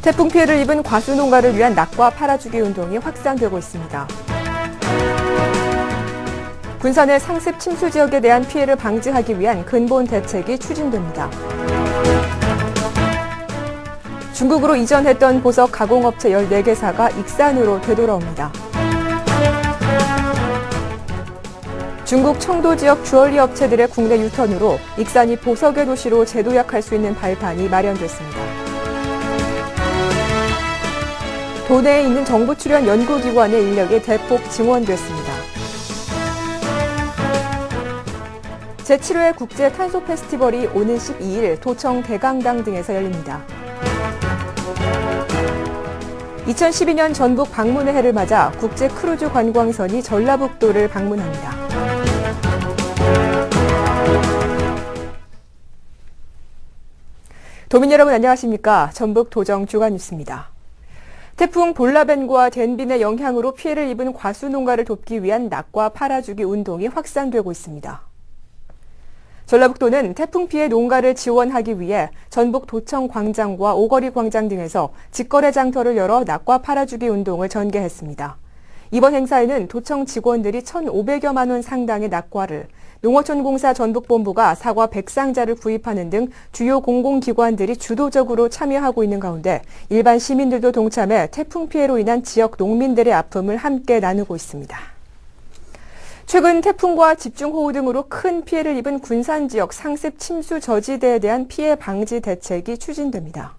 태풍 피해를 입은 과수 농가를 위한 낙과 팔아주기 운동이 확산되고 있습니다. 군산의 상습 침수 지역에 대한 피해를 방지하기 위한 근본 대책이 추진됩니다. 중국으로 이전했던 보석 가공업체 14개사가 익산으로 되돌아옵니다. 중국 청도 지역 주얼리 업체들의 국내 유턴으로 익산이 보석의 도시로 재도약할 수 있는 발판이 마련됐습니다. 도내에 있는 정부 출연 연구기관의 인력이 대폭 증원됐습니다. 제7회 국제 탄소 페스티벌이 오는 12일 도청 대강당 등에서 열립니다. 2012년 전북 방문의 해를 맞아 국제 크루즈 관광선이 전라북도를 방문합니다. 도민 여러분 안녕하십니까? 전북 도정 주간 뉴스입니다. 태풍 볼라벤과 덴빈의 영향으로 피해를 입은 과수 농가를 돕기 위한 낙과 팔아주기 운동이 확산되고 있습니다. 전라북도는 태풍 피해 농가를 지원하기 위해 전북 도청 광장과 오거리 광장 등에서 직거래 장터를 열어 낙과 팔아주기 운동을 전개했습니다. 이번 행사에는 도청 직원들이 1,500여만 원 상당의 낙과를, 농어촌공사 전북본부가 사과 100상자를 구입하는 등 주요 공공기관들이 주도적으로 참여하고 있는 가운데 일반 시민들도 동참해 태풍 피해로 인한 지역 농민들의 아픔을 함께 나누고 있습니다. 최근 태풍과 집중호우 등으로 큰 피해를 입은 군산 지역 상습 침수 저지대에 대한 피해 방지 대책이 추진됩니다.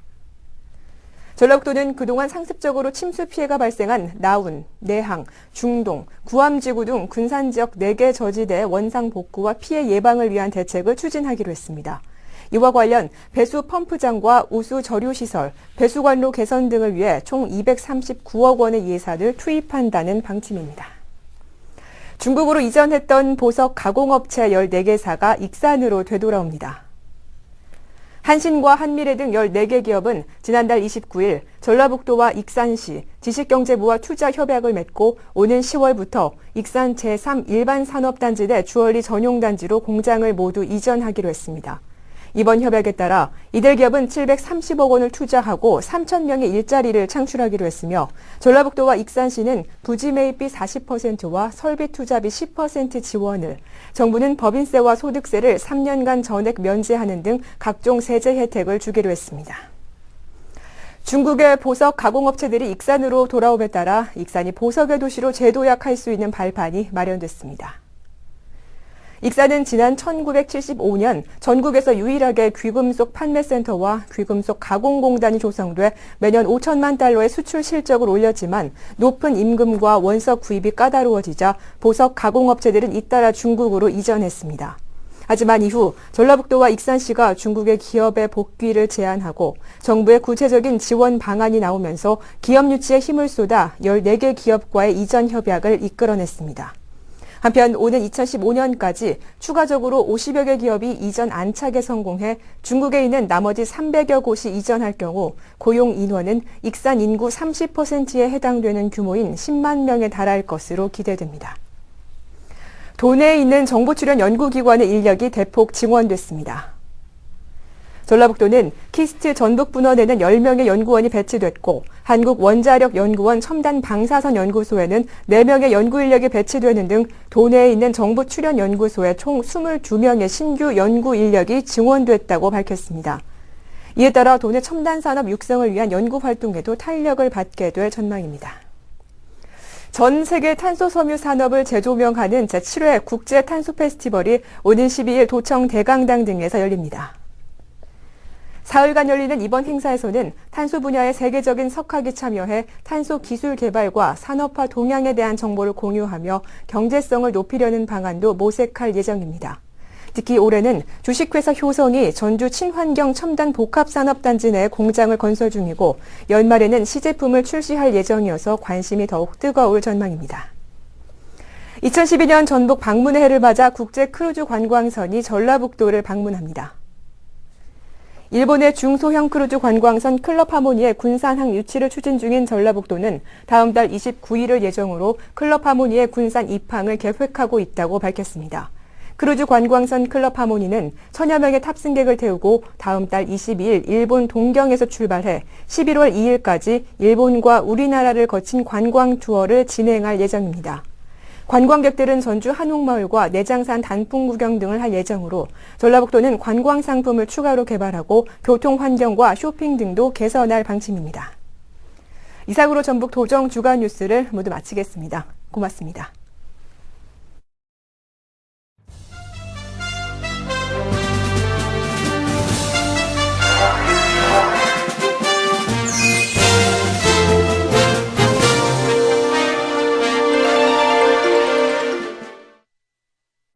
전라북도는 그동안 상습적으로 침수 피해가 발생한 나운, 내항, 중동, 구암지구 등 군산 지역 4개 저지대의 원상 복구와 피해 예방을 위한 대책을 추진하기로 했습니다. 이와 관련 배수 펌프장과 우수 저류시설, 배수관로 개선 등을 위해 총 239억 원의 예산을 투입한다는 방침입니다. 중국으로 이전했던 보석 가공업체 14개사가 익산으로 되돌아옵니다. 한신과 한미래 등 14개 기업은 지난달 29일 전라북도와 익산시, 지식경제부와 투자협약을 맺고 오는 10월부터 익산 제3 일반산업단지대 주얼리 전용단지로 공장을 모두 이전하기로 했습니다. 이번 협약에 따라 이들 기업은 730억 원을 투자하고 3,000명의 일자리를 창출하기로 했으며 전라북도와 익산시는 부지 매입비 40%와 설비 투자비 10% 지원을, 정부는 법인세와 소득세를 3년간 전액 면제하는 등 각종 세제 혜택을 주기로 했습니다. 중국의 보석 가공업체들이 익산으로 돌아옴에 따라 익산이 보석의 도시로 재도약할 수 있는 발판이 마련됐습니다. 익산은 지난 1975년 전국에서 유일하게 귀금속 판매센터와 귀금속 가공공단이 조성돼 매년 5천만 달러의 수출 실적을 올렸지만 높은 임금과 원석 구입이 까다로워지자 보석 가공업체들은 잇따라 중국으로 이전했습니다. 하지만 이후 전라북도와 익산시가 중국의 기업의 복귀를 제한하고 정부의 구체적인 지원 방안이 나오면서 기업 유치에 힘을 쏟아 14개 기업과의 이전 협약을 이끌어냈습니다. 한편 오는 2015년까지 추가적으로 50여 개 기업이 이전 안착에 성공해 중국에 있는 나머지 300여 곳이 이전할 경우 고용 인원은 익산 인구 30%에 해당되는 규모인 10만 명에 달할 것으로 기대됩니다. 도내에 있는 정부 출연 연구기관의 인력이 대폭 증원됐습니다. 전라북도는 키스트 전북분원에는 10명의 연구원이 배치됐고 한국원자력연구원 첨단방사선연구소에는 4명의 연구 인력이 배치되는 등 도내에 있는 정부 출연 연구소에 총 22명의 신규 연구 인력이 증원됐다고 밝혔습니다. 이에 따라 도내 첨단산업 육성을 위한 연구 활동에도 탄력을 받게 될 전망입니다. 전 세계 탄소 섬유 산업을 재조명하는 제7회 국제 탄소 페스티벌이 오는 12일 도청 대강당 등에서 열립니다. 사흘간 열리는 이번 행사에서는 탄소 분야의 세계적인 석학이 참여해 탄소 기술 개발과 산업화 동향에 대한 정보를 공유하며 경제성을 높이려는 방안도 모색할 예정입니다. 특히 올해는 주식회사 효성이 전주 친환경 첨단 복합산업단지 내에 공장을 건설 중이고 연말에는 시제품을 출시할 예정이어서 관심이 더욱 뜨거울 전망입니다. 2012년 전북 방문의 해를 맞아 국제 크루즈 관광선이 전라북도를 방문합니다. 일본의 중소형 크루즈 관광선 클럽 하모니의 군산항 유치를 추진 중인 전라북도는 다음 달 29일을 예정으로 클럽 하모니의 군산 입항을 계획하고 있다고 밝혔습니다. 크루즈 관광선 클럽 하모니는 천여 명의 탑승객을 태우고 다음 달 22일 일본 동경에서 출발해 11월 2일까지 일본과 우리나라를 거친 관광 투어를 진행할 예정입니다. 관광객들은 전주 한옥마을과 내장산 단풍 구경 등을 할 예정으로 전라북도는 관광 상품을 추가로 개발하고 교통 환경과 쇼핑 등도 개선할 방침입니다. 이상으로 전북 도정 주간 뉴스를 모두 마치겠습니다. 고맙습니다.